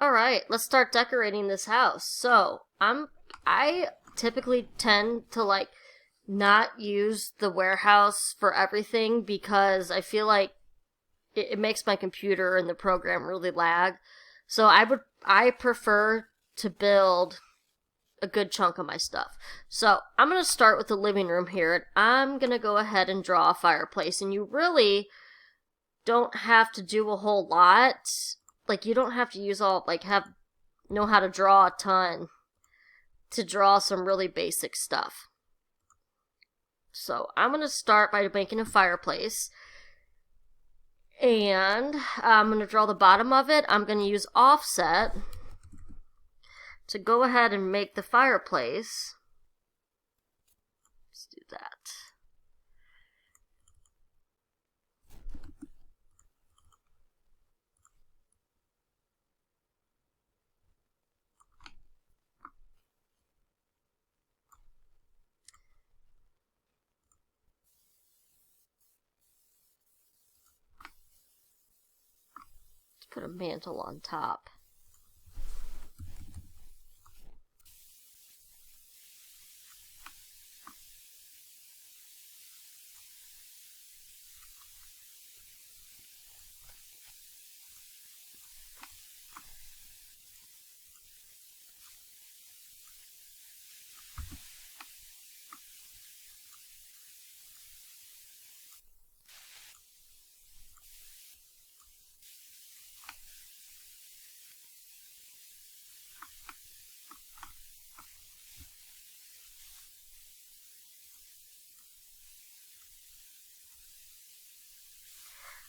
Alright, let's start decorating this house. So, I typically tend to not use the warehouse for everything because I feel like it makes my computer and the program really lag. So I prefer to build a good chunk of my stuff. So I'm gonna start with the living room here, and I'm gonna go ahead and draw a fireplace. And you really don't have to do a whole lot. Like, you don't have to use all know how to draw a ton to draw some really basic stuff. So I'm gonna start by making a fireplace. And I'm going to draw the bottom of it. I'm going to use offset to go ahead and make the fireplace. Let's do that. Let's put a mantle on top.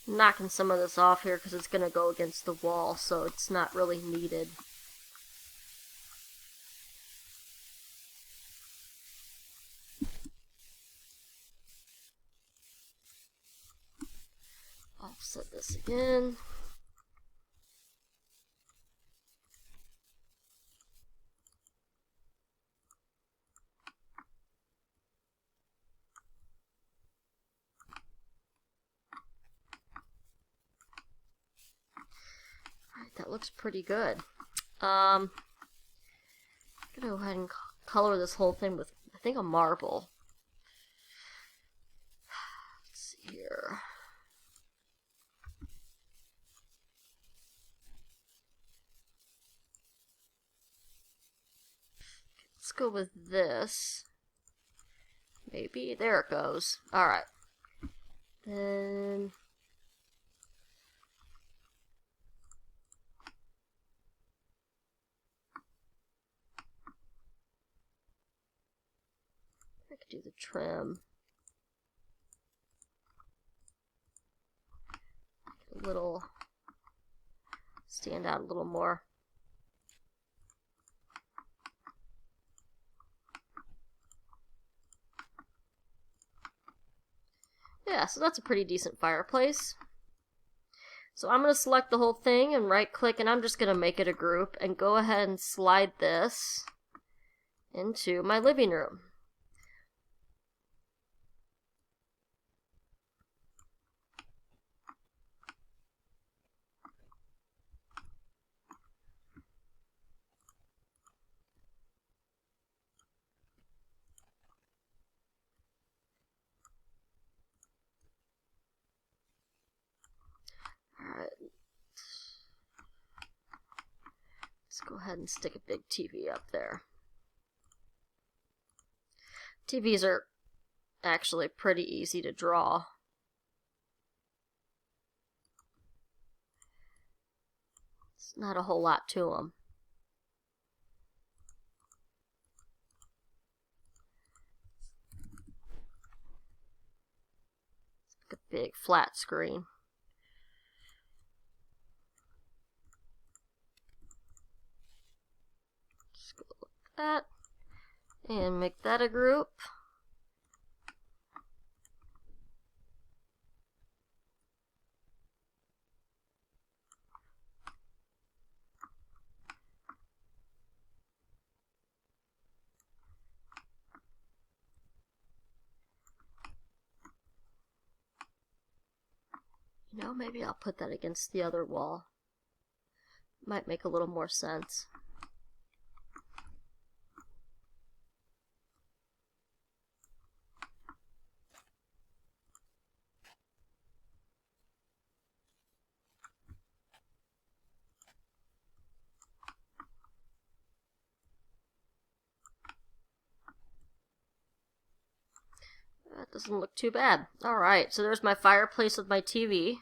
I'm knocking some of this off here because it's going to go against the wall, so it's not really needed. Offset this again. Alright, that looks pretty good. I'm gonna go ahead and color this whole thing with, I think, a marble. Let's see here. Let's go with this. Maybe. There it goes. Alright. Then I could do the trim. A little, stand out a little more. Yeah, so that's a pretty decent fireplace. So I'm going to select the whole thing and right click, and I'm just going to make it a group and go ahead and slide this into my living room. Alright. Let's go ahead and stick a big TV up there. TVs are actually pretty easy to draw. It's not a whole lot to them. It's like a big flat screen. Just go like that. And make that a group. You know, maybe I'll put that against the other wall. Might make a little more sense. That doesn't look too bad. Alright, so there's my fireplace with my TV.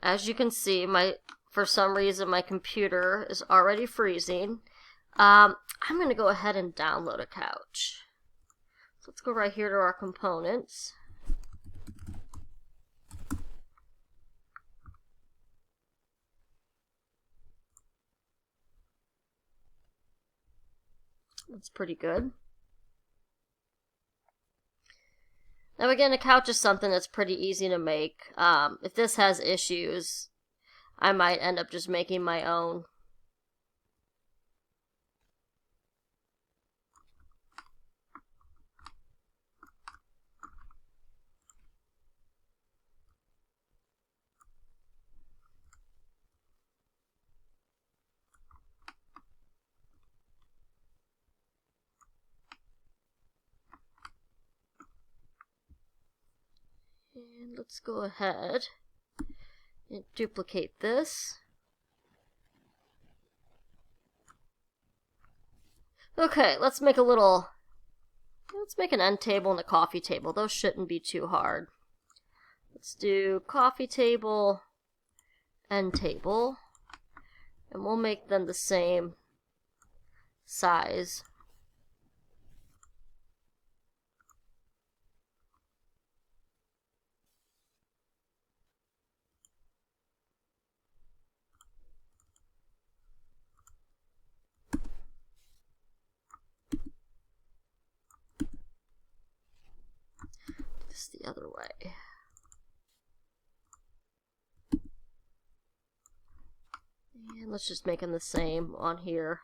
As you can see, for some reason my computer is already freezing. I'm going to go ahead and download a couch. So let's go right here to our components. That's pretty good. Now again, a couch is something that's pretty easy to make. If this has issues, I might end up just making my own. And let's go ahead and duplicate this. Okay, let's make an end table and a coffee table. Those shouldn't be too hard. Let's do coffee table, end table, and we'll make them the same size. The other way. And let's just make them the same on here.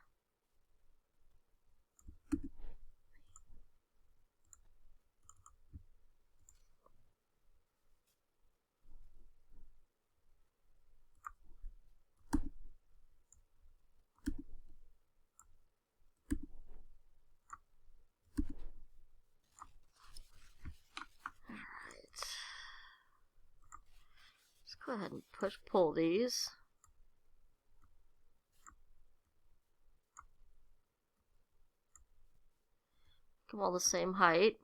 Go ahead and pull these. Come all the same height.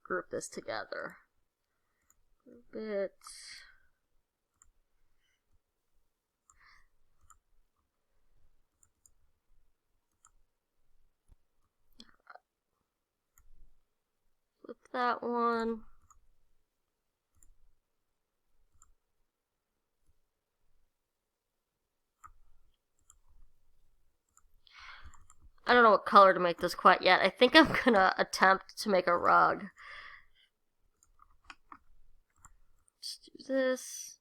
Group this together. Group it. Flip that one. I don't know what color to make this quite yet. I think I'm gonna attempt to make a rug. Let's do this.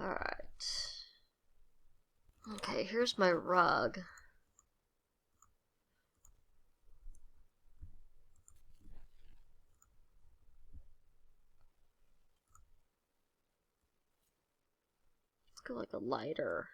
Alright. Okay, here's my rug. Let's go like a lighter.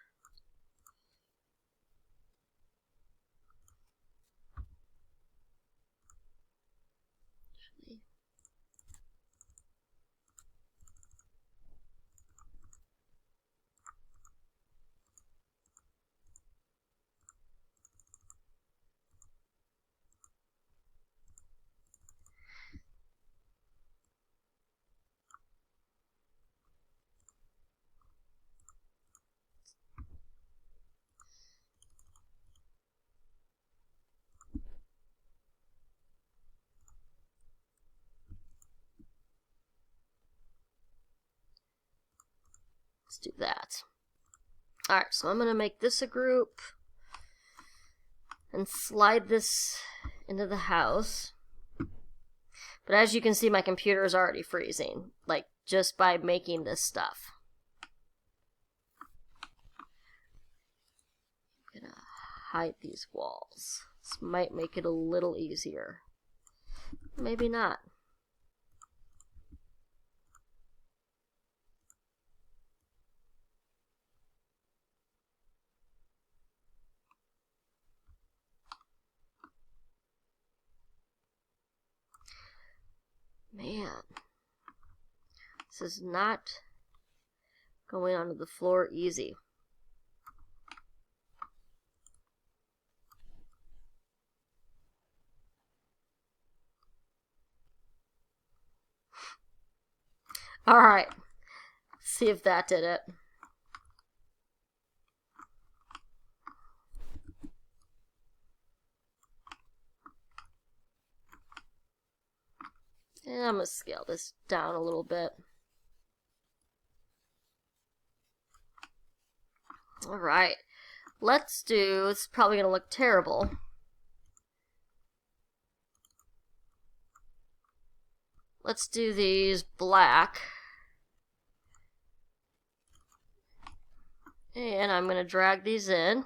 Let's do that. Alright, so I'm going to make this a group. and slide this into the house. But as you can see, my computer is already freezing, like just by making this stuff. I'm gonna hide these walls. This might make it a little easier. Maybe not. Man, this is not going onto the floor easy. All right, see if that did it. And I'm going to scale this down a little bit. Alright, let's do, it's probably going to look terrible. Let's do these black. And I'm going to drag these in.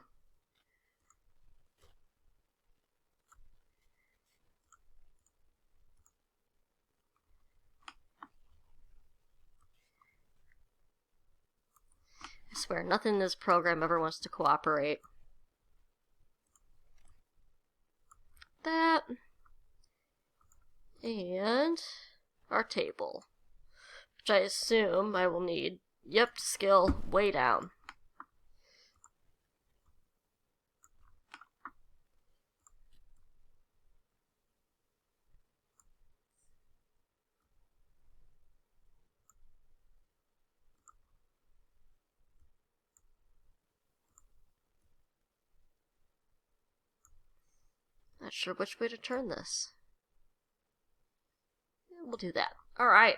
I swear, nothing in this program ever wants to cooperate. That. And our table, which I assume I will need. Yep, skill way down. Not sure which way to turn this. We'll do that. Alright.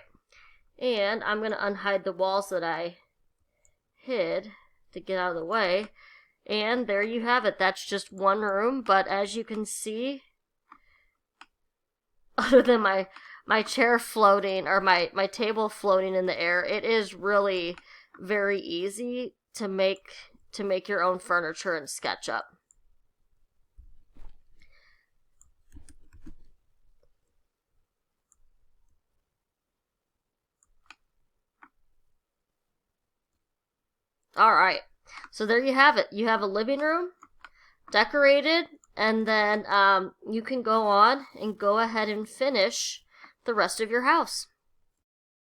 And I'm going to unhide the walls that I hid to get out of the way. And there you have it. That's just one room. But as you can see, other than my chair floating, or my table floating in the air, it is really very easy to make your own furniture in SketchUp. Alright, so there you have it. You have a living room, decorated, and then you can go on and go ahead and finish the rest of your house.